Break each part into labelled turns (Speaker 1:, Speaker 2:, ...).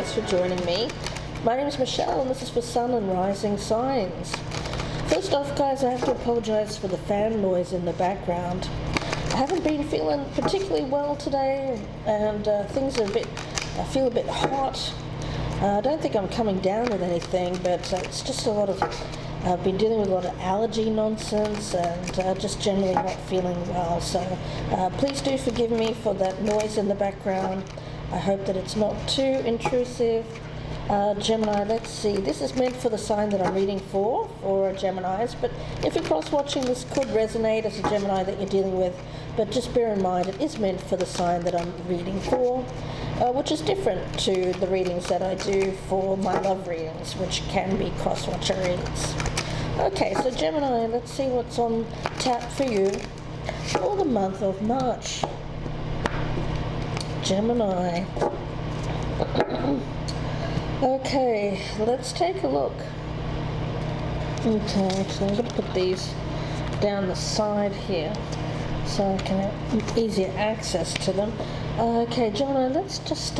Speaker 1: Thanks for joining me. My name is Michelle and this is for Sun and Rising signs. First off, guys, I have to apologize for the fan noise in the background. I haven't been feeling particularly well today and things are I feel a bit hot. I don't think I'm coming down with anything, but it's just a lot of, I've been dealing with a lot of allergy nonsense and just generally not feeling well. So please do forgive me for that noise in the background. I hope that it's not too intrusive. Gemini, let's see. This is meant for the sign that I'm reading for Geminis, but if you're cross-watching, this could resonate as a Gemini that you're dealing with, but just bear in mind it is meant for the sign that I'm reading for, which is different to the readings that I do for my love readings, which can be cross-watcher readings. Okay, so Gemini, let's see what's on tap for you for the month of March. Gemini. Okay, let's take a look. Okay, so I'm going to put these down the side here so I can have easier access to them. Okay, Gemini, let's just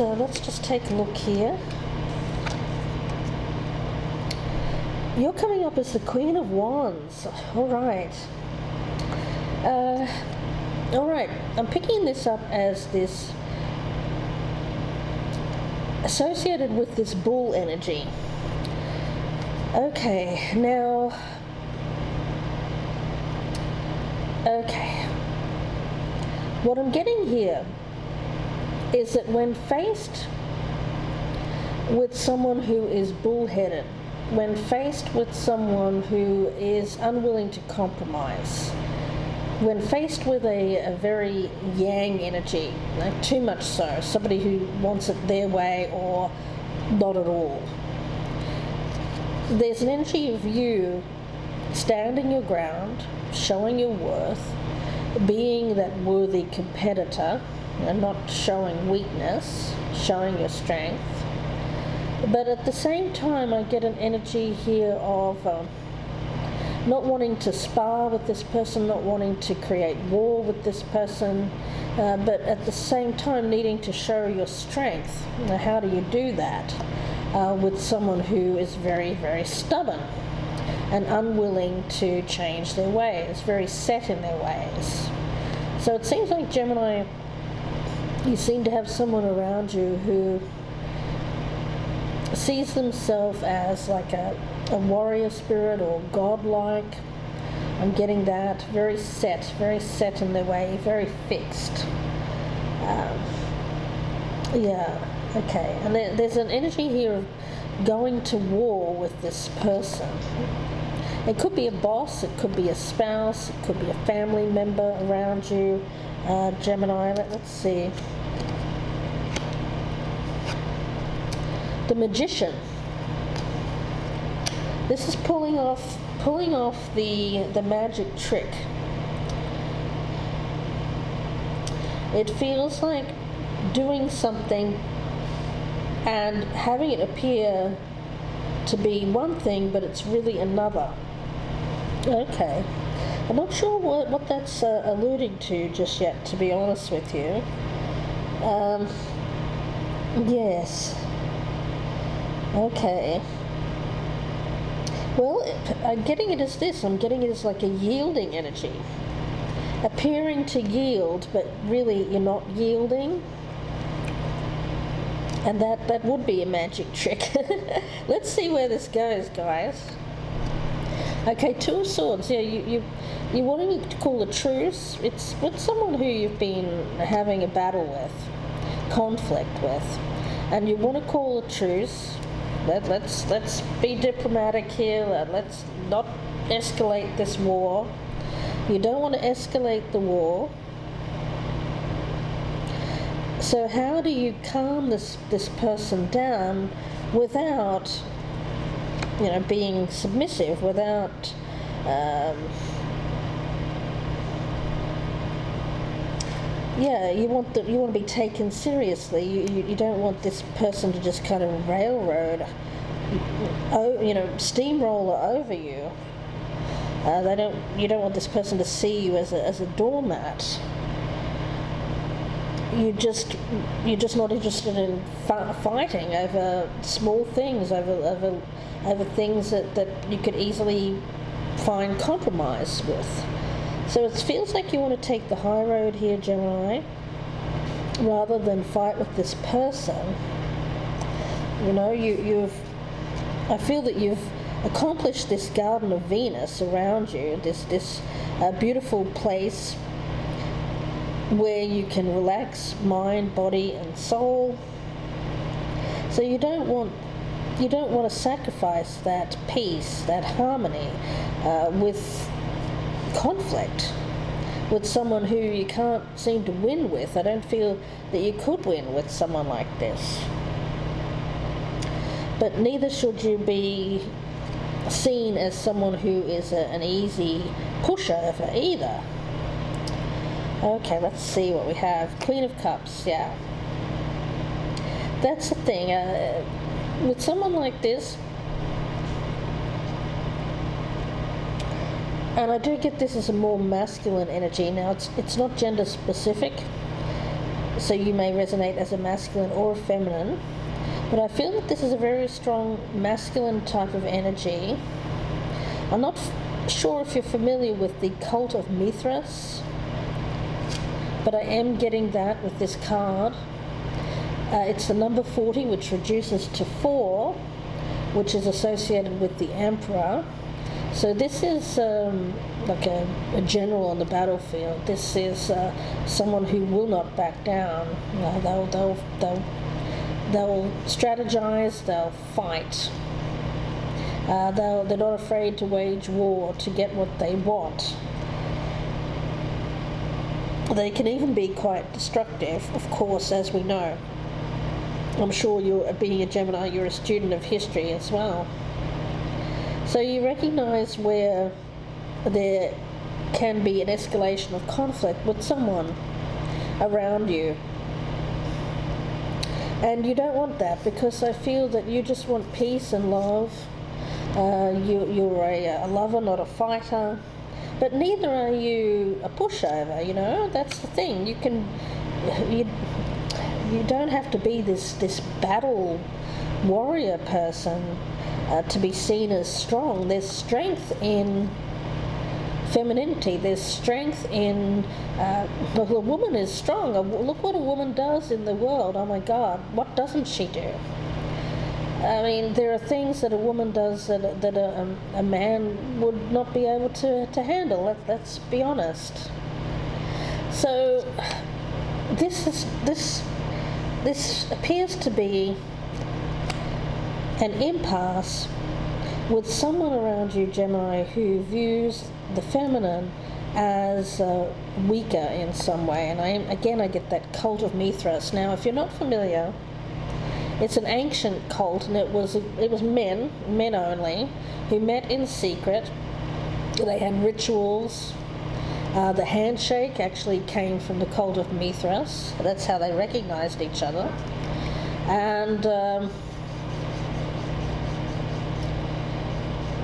Speaker 1: take a look here. You're coming up as the Queen of Wands. All right. I'm picking this up as this associated with this bull energy. Okay, now, what I'm getting here is that when faced with someone who is bullheaded, when faced with someone who is unwilling to compromise, when faced with a very yang energy, like too much so, somebody who wants it their way or not at all, there's an energy of you standing your ground, showing your worth, being that worthy competitor, and not showing weakness, showing your strength. But at the same time, I get an energy here of not wanting to spar with this person, not wanting to create war with this person, but at the same time needing to show your strength. Now, how do you do that with someone who is very, very stubborn and unwilling to change their ways, very set in their ways? So it seems like, Gemini, you seem to have someone around you who sees themselves as like a warrior spirit or godlike. I'm getting that. Very set in their way, very fixed. Okay. And there's an energy here of going to war with this person. It could be a boss, it could be a spouse, it could be a family member around you. Gemini, let's see. The Magician. This is pulling off the magic trick. It feels like doing something and having it appear to be one thing, but it's really another. Okay. I'm not sure what that's alluding to just yet, to be honest with you. Yes. Okay. Well, I'm getting it as this. I'm getting it as like a yielding energy. Appearing to yield, but really you're not yielding. And that would be a magic trick. Let's see where this goes, guys. Okay, Two of Swords. Yeah, you're wanting to call a truce. It's with someone who you've been having a battle with, conflict with, and you want to call a truce. Let's be diplomatic here. Let's not escalate this war. You don't want to escalate the war. So how do you calm this person down without, being submissive, without you want to be taken seriously. You don't want this person to just kind of railroad, steamroller over you. You don't want this person to see you as a doormat. you're just not interested in fighting over small things, over things that you could easily find compromise with. So it feels like you want to take the high road here, Gemini, rather than fight with this person. You know, I feel that you've accomplished this garden of Venus around you, this beautiful place where you can relax mind, body, and soul. So you don't want to sacrifice that peace, that harmony, with conflict, with someone who you can't seem to win with. I don't feel that you could win with someone like this. But neither should you be seen as someone who is an easy pushover either. Okay, let's see what we have. Queen of Cups, yeah. That's the thing. With someone like this, and I do get this as a more masculine energy. Now, it's not gender specific, so you may resonate as a masculine or a feminine, but I feel that this is a very strong masculine type of energy. I'm not sure if you're familiar with the cult of Mithras, but I am getting that with this card. It's the number 40, which reduces to 4, which is associated with the Emperor. So this is like a general on the battlefield. This is someone who will not back down. They'll strategize. They'll fight. They're not afraid to wage war to get what they want. They can even be quite destructive, of course, as we know. I'm sure being a Gemini, you're a student of history as well. So you recognize where there can be an escalation of conflict with someone around you. And you don't want that, because I feel that you just want peace and love. You're a lover, not a fighter. But neither are you a pushover, you know? That's the thing. You don't have to be this battle warrior person to be seen as strong. There's strength in femininity. There's strength in a woman is strong. Look what a woman does in the world. Oh my God, what doesn't she do? I mean, there are things that a woman does that a man would not be able to handle. Let's be honest. So this appears to be an impasse with someone around you, Gemini, who views the feminine as weaker in some way. And I get that cult of Mithras. Now, if you're not familiar, it's an ancient cult, and it was men only, who met in secret. They had rituals. The handshake actually came from the cult of Mithras. That's how they recognized each other. And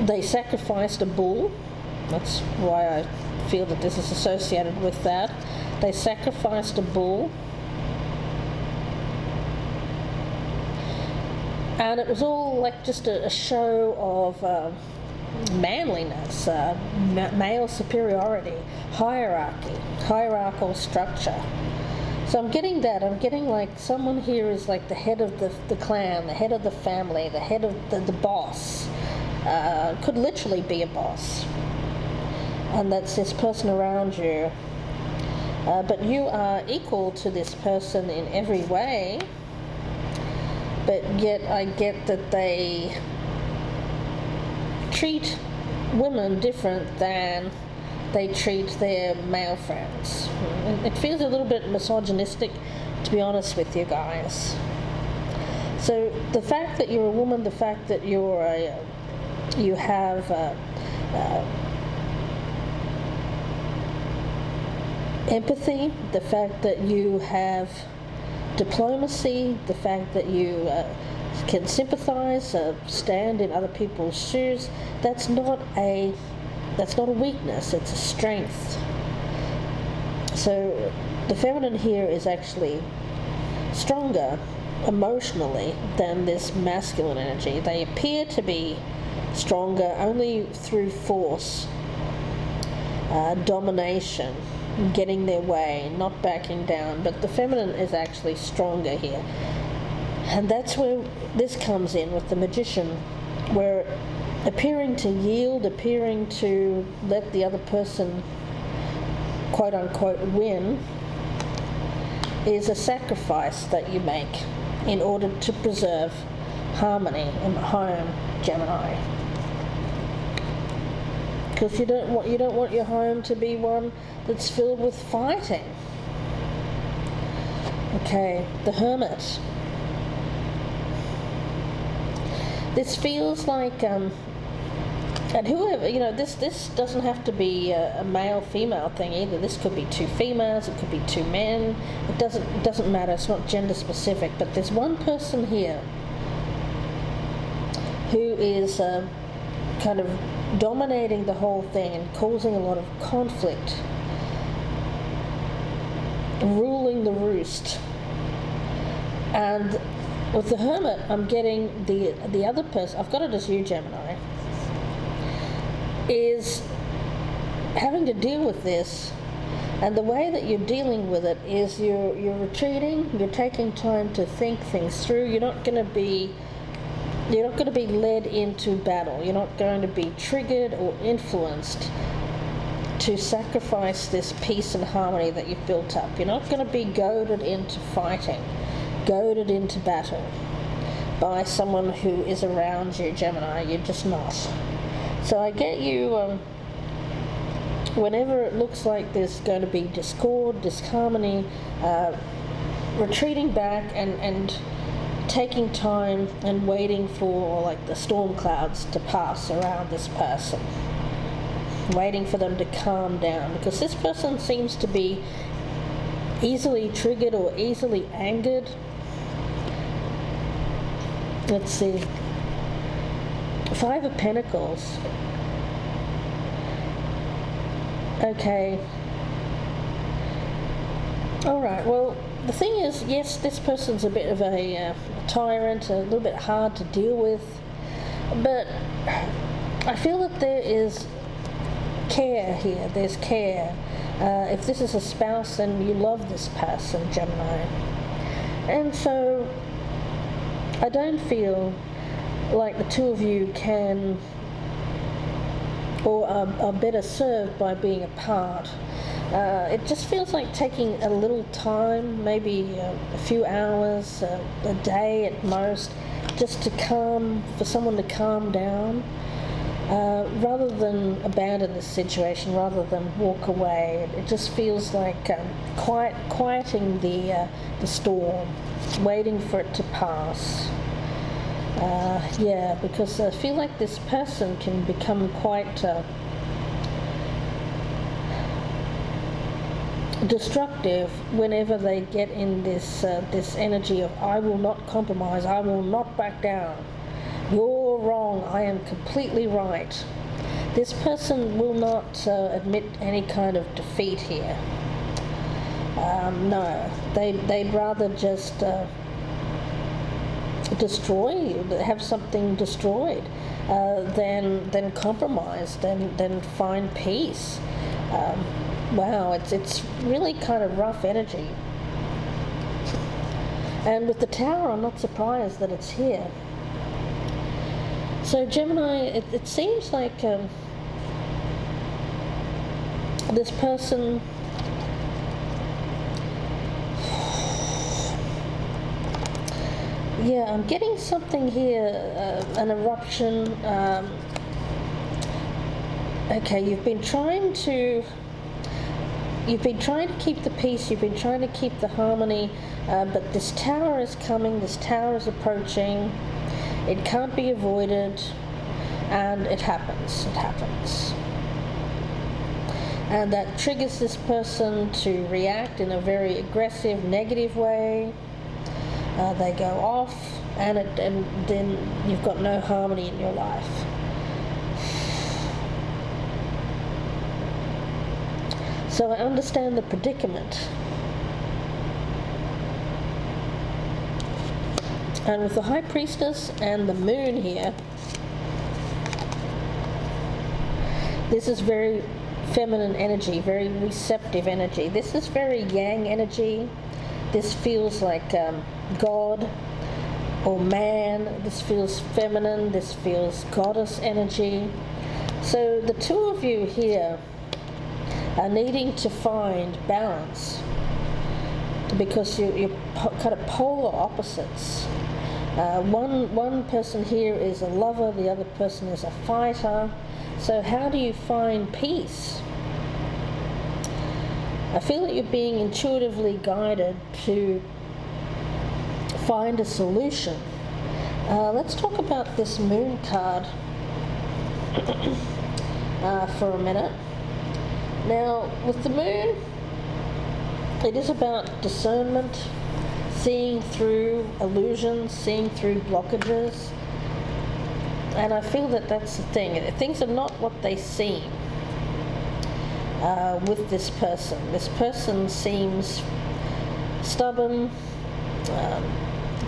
Speaker 1: they sacrificed a bull. That's why I feel that this is associated with that. They sacrificed a bull. And it was all like just a show of manliness, male superiority, hierarchical structure. So I'm getting that. I'm getting like someone here is like the head of the clan, the head of the family, the head of the boss. Could literally be a boss. And that's this person around you. But you are equal to this person in every way. But yet I get that they treat women different than they treat their male friends. It feels a little bit misogynistic, to be honest with you guys. So the fact that you're a woman, the fact that you have empathy, the fact that you have diplomacy, the fact that you can sympathize, stand in other people's shoes, that's not a weakness, it's a strength. So the feminine here is actually stronger emotionally than this masculine energy. They appear to be stronger only through force, domination, getting their way, not backing down. But the feminine is actually stronger here. And that's where this comes in with the magician, where appearing to yield, appearing to let the other person quote unquote win, is a sacrifice that you make in order to preserve harmony in the home, Gemini. Because you don't want your home to be one that's filled with fighting. Okay, the Hermit. This feels like and whoever, this doesn't have to be a male-female thing either. This could be two females, it could be two men. It doesn't matter. It's not gender specific. But there's one person here who is kind of dominating the whole thing and causing a lot of conflict, ruling the roost. And with the Hermit, I'm getting the other person. I've got it as you, Gemini, is having to deal with this, and the way that you're dealing with it is you're retreating, you're taking time to think things through. You're not going to be led into battle. You're not going to be triggered or influenced to sacrifice this peace and harmony that you've built up. You're not going to be goaded into fighting, goaded into battle by someone who is around you, Gemini. You're just not. So I get you, whenever it looks like there's going to be discord, disharmony, retreating back and taking time and waiting for like the storm clouds to pass around this person, waiting for them to calm down, because this person seems to be easily triggered or easily angered. Let's see. Five of Pentacles. Okay. Alright, well, the thing is, yes, this person's a bit of a tyrant, a little bit hard to deal with, but I feel that there is care here. There's care. If this is a spouse, then you love this person, Gemini. And so I don't feel like the two of you can or are better served by being apart. It just feels like taking a little time, maybe a few hours, a day at most, just for someone to calm down, rather than abandon the situation, rather than walk away. It just feels like quieting the storm, waiting for it to pass. Because I feel like this person can become quite destructive whenever they get in this energy of I will not compromise, I will not back down. You're wrong, I am completely right. This person will not admit any kind of defeat here. No, they'd rather just have something destroyed, than compromise, than find peace. Wow, it's really kind of rough energy. And with the Tower, I'm not surprised that it's here. So Gemini, it seems like this person I'm getting something here, an eruption. Okay, you've been trying to keep the peace, you've been trying to keep the harmony, but this Tower is coming, this Tower is approaching. It can't be avoided, and it happens. And that triggers this person to react in a very aggressive, negative way. They go off, and then you've got no harmony in your life. So I understand the predicament. And with the High Priestess and the Moon here, this is very feminine energy, very receptive energy. This is very yang energy. This feels like God or man. This feels feminine. This feels goddess energy. So the two of you here are needing to find balance because you're kind of polar opposites. One person here is a lover, the other person is a fighter. So how do you find peace? I feel that you're being intuitively guided to find a solution. Let's talk about this Moon card for a minute. Now, with the Moon, it is about discernment, seeing through illusions, seeing through blockages. And I feel that that's the thing. Things are not what they seem with this person. This person seems stubborn.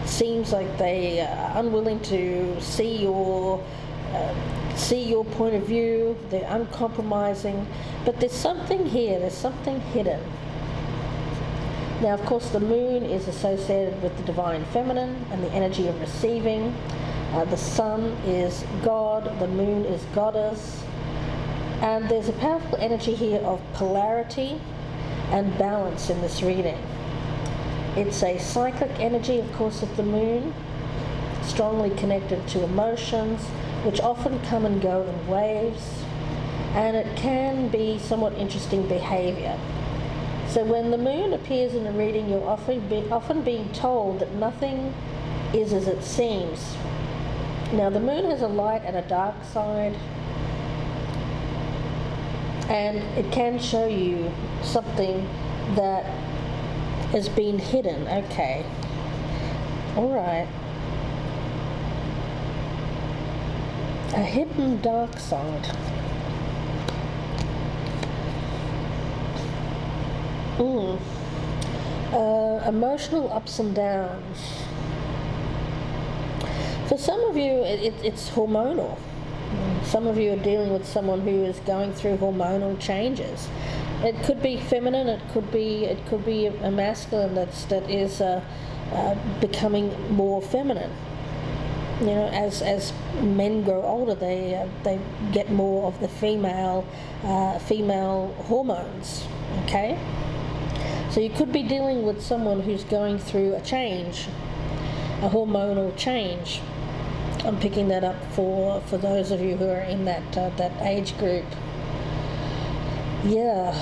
Speaker 1: Seems like they are unwilling to see your point of view. They're uncompromising. But there's something here. There's something hidden. Now, of course, the Moon is associated with the divine feminine and the energy of receiving. The Sun is God, the Moon is goddess, and there's a powerful energy here of polarity and balance in this reading. It's a cyclic energy, of course, of the Moon, strongly connected to emotions, which often come and go in waves, and it can be somewhat interesting behavior. So when the Moon appears in a reading, you're often being told that nothing is as it seems. Now, the Moon has a light and a dark side, and it can show you something that has been hidden. Okay. All right. A hidden dark side. Emotional ups and downs. For some of you, it's hormonal. Some of you are dealing with someone who is going through hormonal changes. It could be feminine. It could be a masculine that is becoming more feminine. You know, as men grow older, they get more of the female hormones. Okay, so you could be dealing with someone who's going through a change, a hormonal change. I'm picking that up for those of you who are in that age group. Yeah.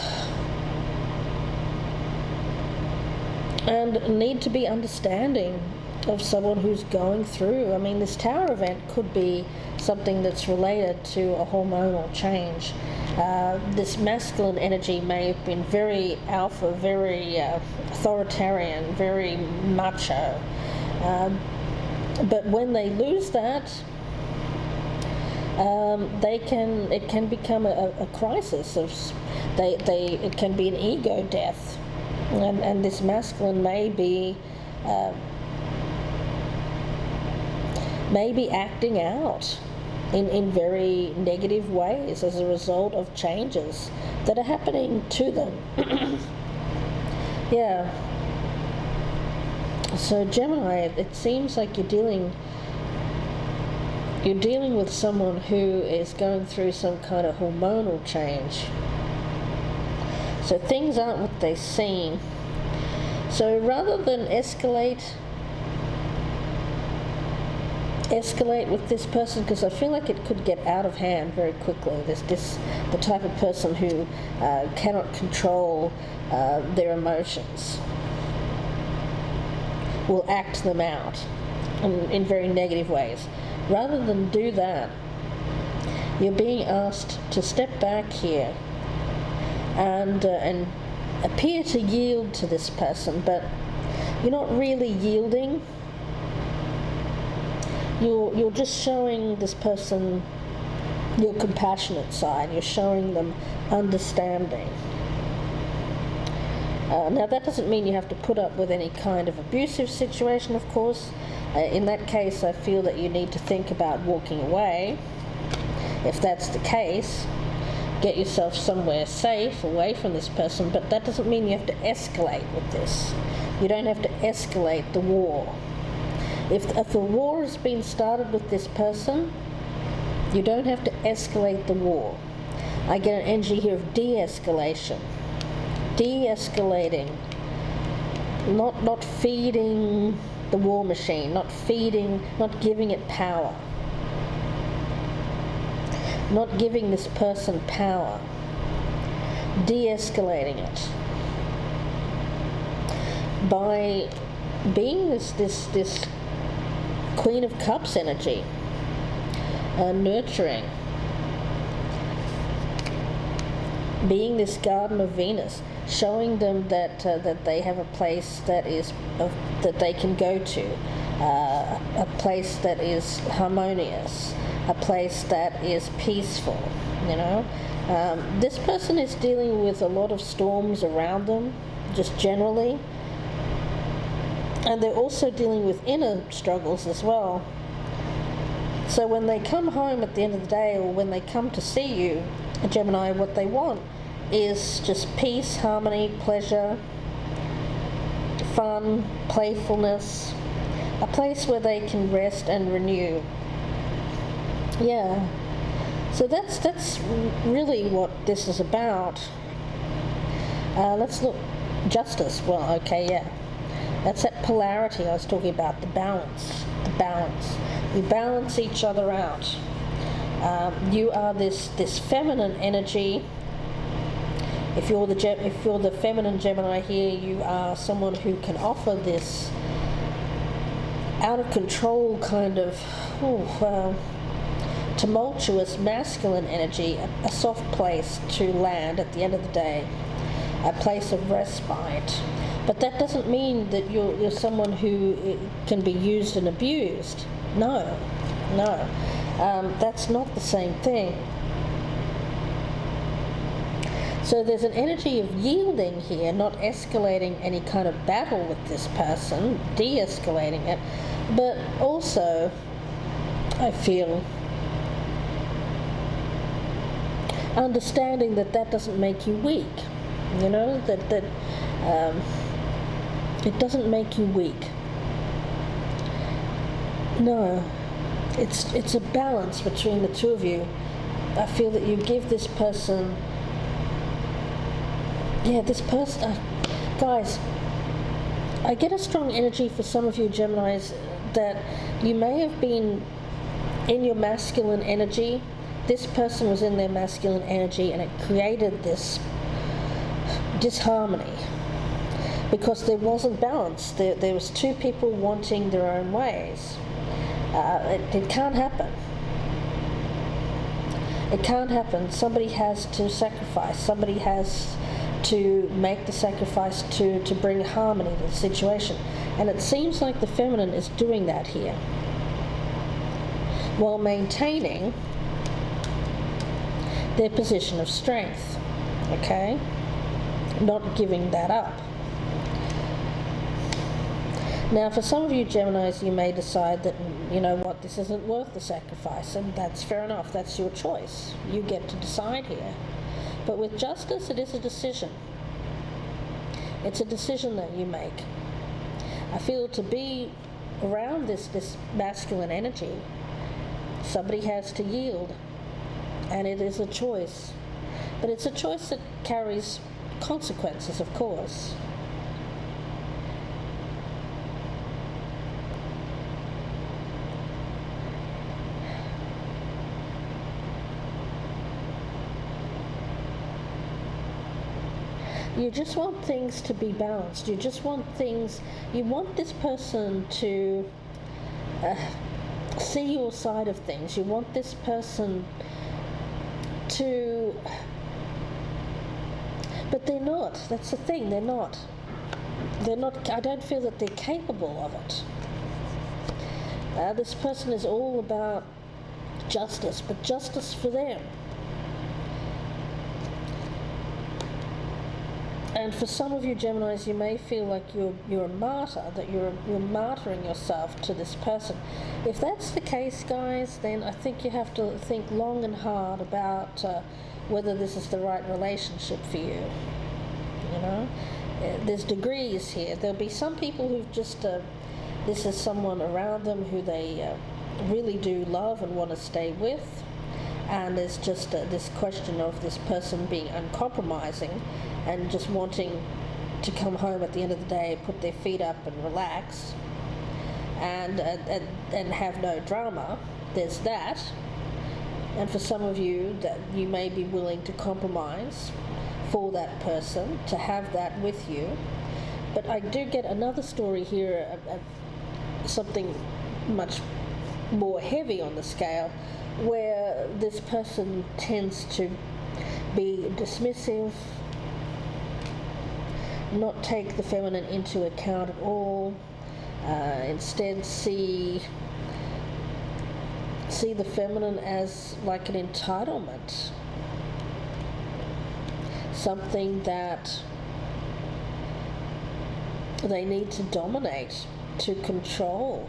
Speaker 1: And need to be understanding of someone who's going through. I mean, this Tower event could be something that's related to a hormonal change. This masculine energy may have been very alpha, very authoritarian, very macho. But when they lose that, it can become a crisis. It can be an ego death, and this masculine may be acting out in very negative ways as a result of changes that are happening to them. Yeah. So Gemini, it seems like you're dealing with someone who is going through some kind of hormonal change. So things aren't what they seem. So rather than escalate with this person, because I feel like it could get out of hand very quickly. There's the type of person who cannot control their emotions. Will act them out in very negative ways. Rather than do that, you're being asked to step back here and appear to yield to this person, but you're not really yielding. You're just showing this person your compassionate side. You're showing them understanding. Now that doesn't mean you have to put up with any kind of abusive situation, of course. In that case, I feel that you need to think about walking away. If that's the case, get yourself somewhere safe away from this person, but that doesn't mean you have to escalate with this. You don't have to escalate the war. If a war has been started with this person, you don't have to escalate the war. I get an energy here of de-escalation. De-escalating. Not feeding the war machine, not giving it power. Not giving this person power. De-escalating it. By being this Queen of Cups energy, nurturing, being this Garden of Venus, showing them that they have a place that they can go to, a place that is harmonious, a place that is peaceful. This person is dealing with a lot of storms around them, just generally. And they're also dealing with inner struggles as well. So when they come home at the end of the day, or when they come to see you, Gemini, what they want is just peace, harmony, pleasure, fun, playfulness, a place where they can rest and renew. Yeah. So that's really what this is about. Let's look. Justice. Well, okay, yeah. That's that polarity I was talking about, the balance. You balance each other out. You are this feminine energy. If you're the feminine Gemini here, you are someone who can offer this out of control kind of tumultuous masculine energy, a soft place to land at the end of the day, a place of respite. But that doesn't mean that you're someone who can be used and abused. No. That's not the same thing. So there's an energy of yielding here, not escalating any kind of battle with this person, de-escalating it, but also, I feel, understanding that doesn't make you weak. It doesn't make you weak. No, it's a balance between the two of you. I feel that you give this person, guys, I get a strong energy for some of you Geminis that you may have been in your masculine energy. This person was in their masculine energy and it created this disharmony because there wasn't balance. There was two people wanting their own ways. It can't happen. It can't happen. Somebody has to sacrifice. Somebody has to make the sacrifice to bring harmony to the situation. And it seems like the feminine is doing that here, while maintaining their position of strength, okay? Not giving that up. Now, for some of you Geminis, you may decide that, you know what, this isn't worth the sacrifice, and that's fair enough. That's your choice. You get to decide here. But with justice, it is a decision. It's a decision that you make. I feel to be around this masculine energy, somebody has to yield, and it is a choice. But it's a choice that carries consequences, of course. You just want things to be balanced. You just want things, you want this person to see your side of things. You want this person to, but they're not. That's the thing, they're not. I don't feel that they're capable of it. This person is all about justice, but justice for them. And for some of you Geminis, you may feel like you're a martyr, that you're martyring yourself to this person. If that's the case, guys, then I think you have to think long and hard about whether this is the right relationship for you. You know, there's degrees here. There'll be some people who've just this is someone around them who they really do love and want to stay with, and there's just this question of this person being uncompromising and just wanting to come home at the end of the day, put their feet up and relax and have no drama. There's that. And for some of you, that you may be willing to compromise for that person, to have that with you. But I do get another story here, something much more heavy on the scale, where this person tends to be dismissive, not take the feminine into account at all, instead see the feminine as like an entitlement, something that they need to dominate, to control.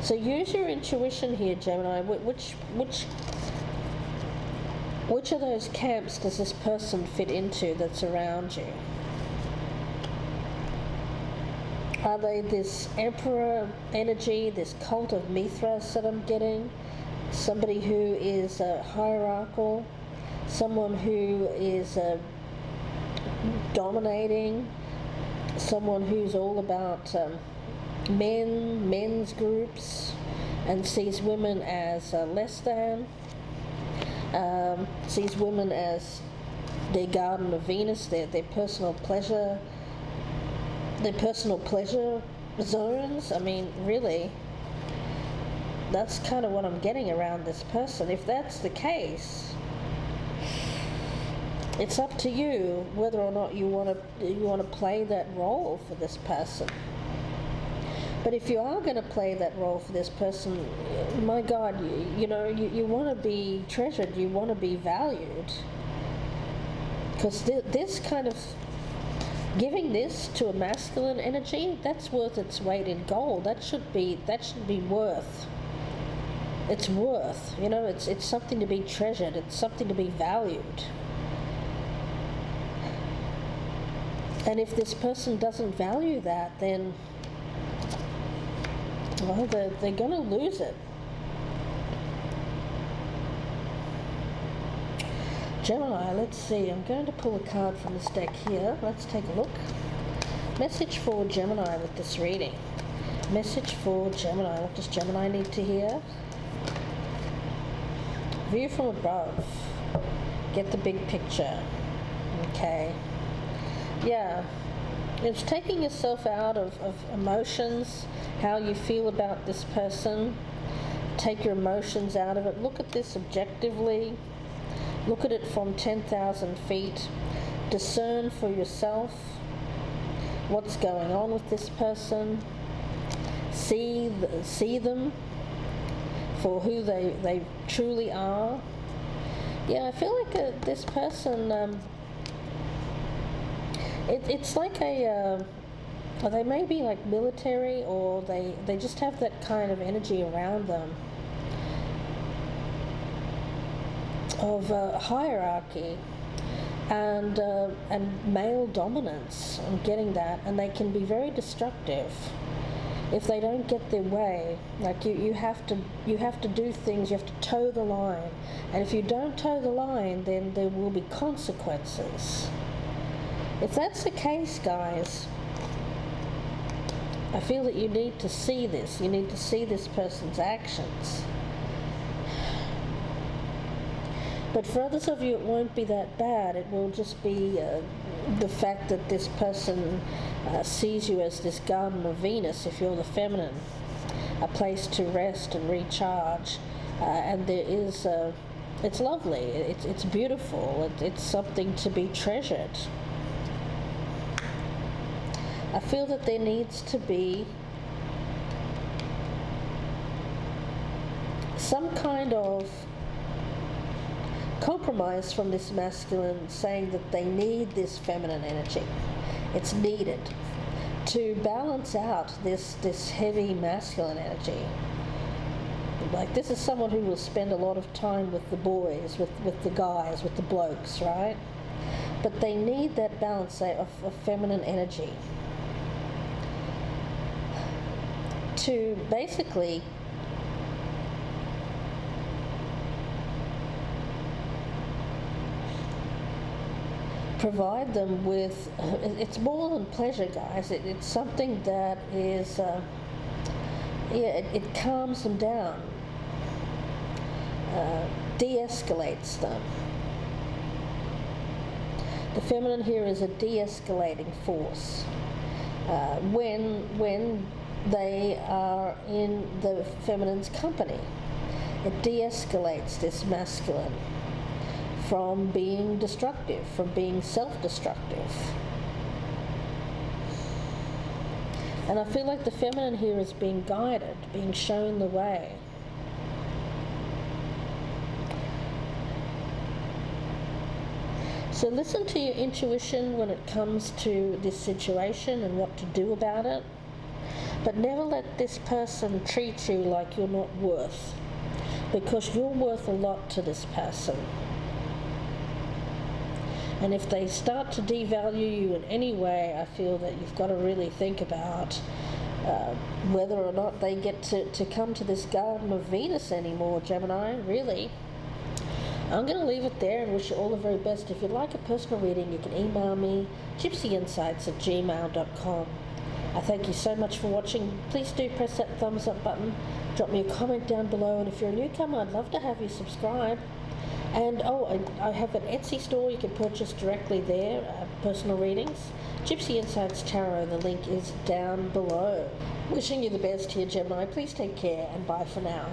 Speaker 1: So use your intuition here, Gemini. Which of those camps does this person fit into that's around you? Are they this emperor energy, this cult of Mithras that I'm getting? Somebody who is hierarchical, someone who is dominating, someone who's all about men's groups, and sees women as less than, sees women as their garden of Venus, their personal pleasure zones. I mean, really, that's kind of what I'm getting around this person. If that's the case, it's up to you whether or not you want to play that role for this person. But if you are going to play that role for this person, my God, you want to be treasured, you want to be valued. Because this kind of, giving this to a masculine energy, that's worth its weight in gold. That should be worth. It's worth, it's something to be treasured, it's something to be valued. And if this person doesn't value that, then well, they're going to lose it. Gemini, let's see. I'm going to pull a card from this deck here. Let's take a look. Message for Gemini with this reading. Message for Gemini. What does Gemini need to hear? View from above. Get the big picture. Okay. Yeah. It's taking yourself out of emotions, how you feel about this person. Take your emotions out of it. Look at this objectively. Look at it from 10,000 feet. Discern for yourself what's going on with this person. See them for who they truly are. Yeah, I feel like this person, it's like they may be like military, or they just have that kind of energy around them of hierarchy and male dominance. I'm getting that, and they can be very destructive if they don't get their way. Like you have to do things. You have to toe the line, and if you don't toe the line, then there will be consequences. If that's the case, guys, I feel that you need to see this. You need to see this person's actions. But for others of you, it won't be that bad. It will just be the fact that this person sees you as this garden of Venus, if you're the feminine, a place to rest and recharge. And there is, it's lovely, it's beautiful, it's something to be treasured. I feel that there needs to be some kind of compromise from this masculine, saying that they need this feminine energy. It's needed to balance out this heavy masculine energy. Like, this is someone who will spend a lot of time with the boys, with the guys, with the blokes, right? But they need that balance, say, of feminine energy to basically provide them with, it's more than pleasure, guys. It's something that is, it calms them down, de-escalates them. The feminine here is a de-escalating force. When they are in the feminine's company, it de-escalates this masculine from being destructive, from being self-destructive. And I feel like the feminine here is being guided, being shown the way. So listen to your intuition when it comes to this situation and what to do about it. But never let this person treat you like you're not worth, because you're worth a lot to this person. And if they start to devalue you in any way, I feel that you've got to really think about whether or not they get to come to this Garden of Venus anymore, Gemini, really. I'm going to leave it there and wish you all the very best. If you'd like a personal reading, you can email me, gypsyinsights@gmail.com. I thank you so much for watching. Please do press that thumbs up button. Drop me a comment down below. And if you're a newcomer, I'd love to have you subscribe. And I have an Etsy store you can purchase directly there, personal readings. Gypsy Insights Tarot, the link is down below. Wishing you the best here, Gemini. Please take care and bye for now.